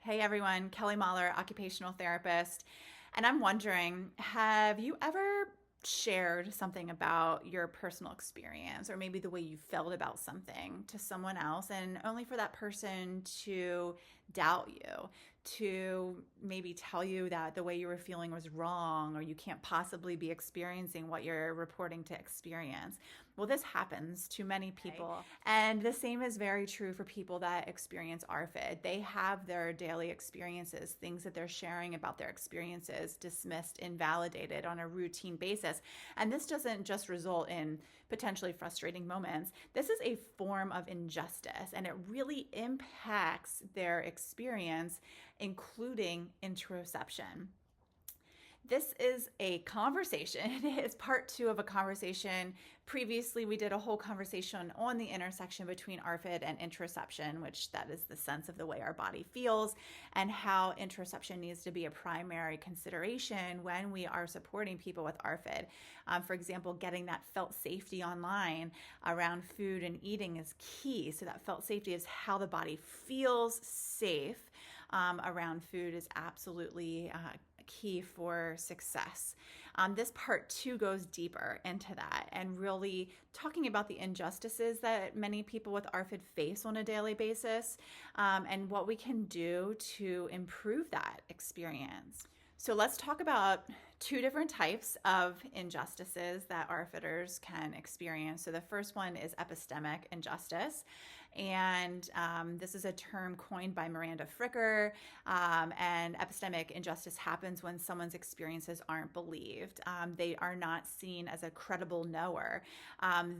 Hey everyone, Kelly Mahler, occupational therapist. And I'm wondering, have you ever shared something about your personal experience or maybe the way you felt about something to someone else and only for that person to doubt you, to maybe tell you that the way you were feeling was wrong or you can't possibly be experiencing what you're reporting to experience? Well, this happens to many people. And the same is very true for people that experience ARFID. They have their daily experiences, things that they're sharing about their experiences, dismissed, invalidated on a routine basis. And this doesn't just result in potentially frustrating moments. This is a form of injustice, and it really impacts their experience, including interoception. This is a conversation. It's part two of a conversation. Previously, we did a whole conversation on the intersection between ARFID and interoception, which that is the sense of the way our body feels, and how interoception needs to be a primary consideration when we are supporting people with ARFID. For example, getting that felt safety online around food and eating is key. So that felt safety is how the body feels safe around food is absolutely key for success. This part two goes deeper into that and really talking about the injustices that many people with ARFID face on a daily basis and what we can do to improve that experience. So let's talk about two different types of injustices that ARFIDers can experience. So the first one is epistemic injustice. And this is a term coined by Miranda Fricker. And epistemic injustice happens when someone's experiences aren't believed. They are not seen as a credible knower.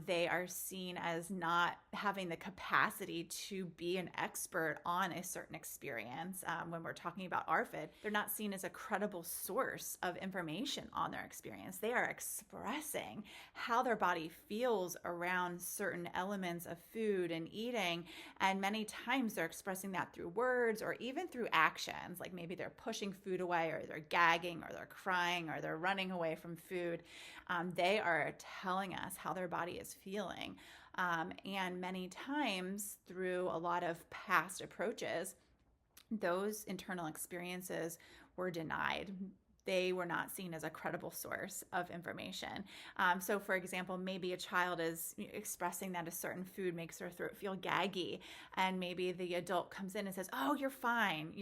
They are seen as not having the capacity to be an expert on a certain experience. When we're talking about ARFID, they're not seen as a credible source of information on their experience. They are expressing how their body feels around certain elements of food and eating. And many times they're expressing that through words or even through actions, like maybe they're pushing food away or they're gagging or they're crying or they're running away from food. They are telling us how their body is feeling. And many times through a lot of past approaches, those internal experiences were denied. They were not seen as a credible source of information. So for example, maybe a child is expressing that a certain food makes their throat feel gaggy, and maybe the adult comes in and says, oh, you're fine,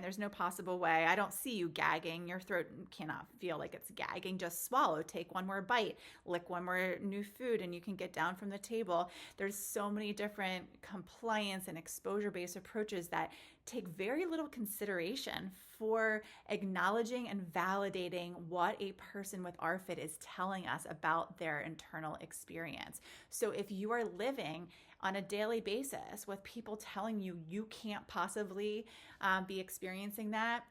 there's no possible way, I don't see you gagging, your throat cannot feel like it's gagging, just swallow, take one more bite, lick one more new food, and you can get down from the table. There's so many different compliance and exposure-based approaches that take very little consideration for acknowledging and validating what a person with ARFID is telling us about their internal experience. So if you are living on a daily basis with people telling you you can't possibly be experiencing that,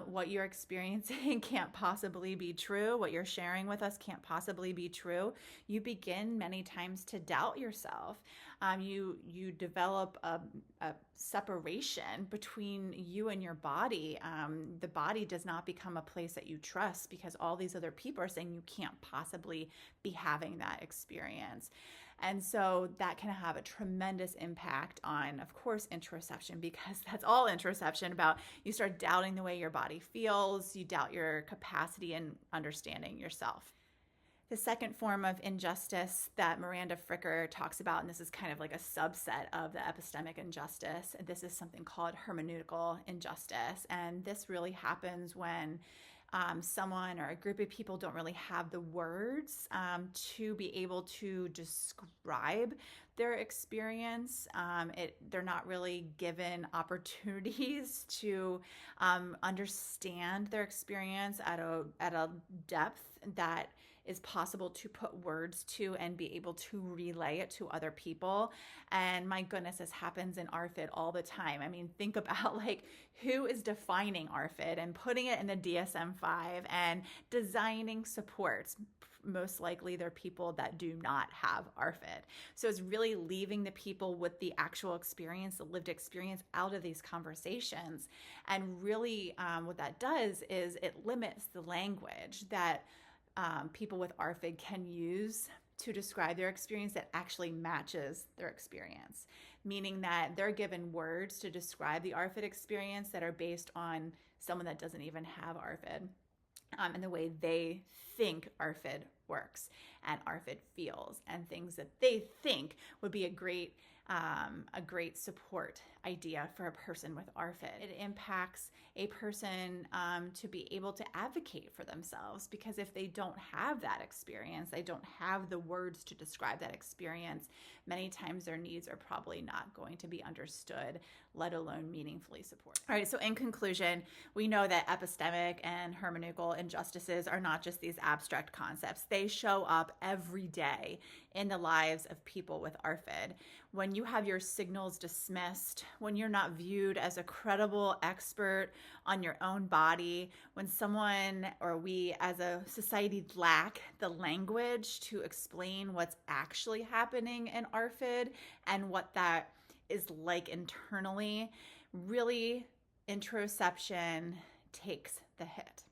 what you're experiencing can't possibly be true, what you're sharing with us can't possibly be true, you begin many times to doubt yourself. You develop a separation between you and your body. The body does not become a place that you trust because all these other people are saying you can't possibly be having that experience. And so that can have a tremendous impact on, of course, interoception, because that's all interoception about. You start doubting the way your body feels, you doubt your capacity in understanding yourself. The second form of injustice that Miranda Fricker talks about, and this is kind of like a subset of the epistemic injustice, this is something called hermeneutical injustice. And this really happens when someone or a group of people don't really have the words to be able to describe their experience. They're not really given opportunities to understand their experience at a depth that is possible to put words to and be able to relay it to other people. And my goodness, this happens in ARFID all the time. I mean, think about like who is defining ARFID and putting it in the DSM-5 and designing supports. Most likely they're people that do not have ARFID. So it's really leaving the people with the actual experience, the lived experience out of these conversations. And really what that does is it limits the language that people with ARFID can use to describe their experience that actually matches their experience. meaning that they're given words to describe the ARFID experience that are based on someone that doesn't even have ARFID, and the way they think ARFID works and ARFID feels, and things that they think would be a great support idea for a person with ARFID. It impacts a person to be able to advocate for themselves, because if they don't have that experience, they don't have the words to describe that experience, many times their needs are probably not going to be understood, let alone meaningfully supported. All right, so in conclusion, we know that epistemic and hermeneutical injustices are not just these abstract concepts. They show up every day in the lives of people with ARFID. When you have your signals dismissed, when you're not viewed as a credible expert on your own body, when someone or we as a society lack the language to explain what's actually happening in ARFID and what that is like internally, really interoception takes the hit.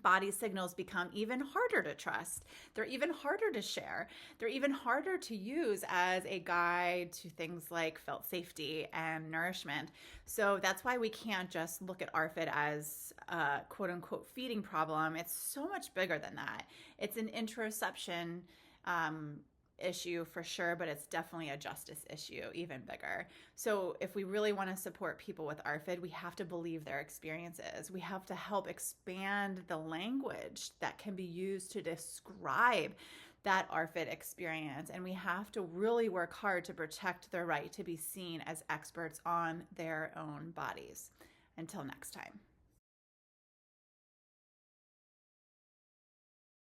Body signals become even harder to trust. They're even harder to share. They're even harder to use as a guide to things like felt safety and nourishment. So that's why we can't just look at ARFID as a quote unquote feeding problem. It's so much bigger than that. It's an interoception issue for sure, but it's definitely a justice issue, even bigger. So if we really want to support people with ARFID, we have to believe their experiences. We have to help expand the language that can be used to describe that ARFID experience. And we have to really work hard to protect their right to be seen as experts on their own bodies. Until next time.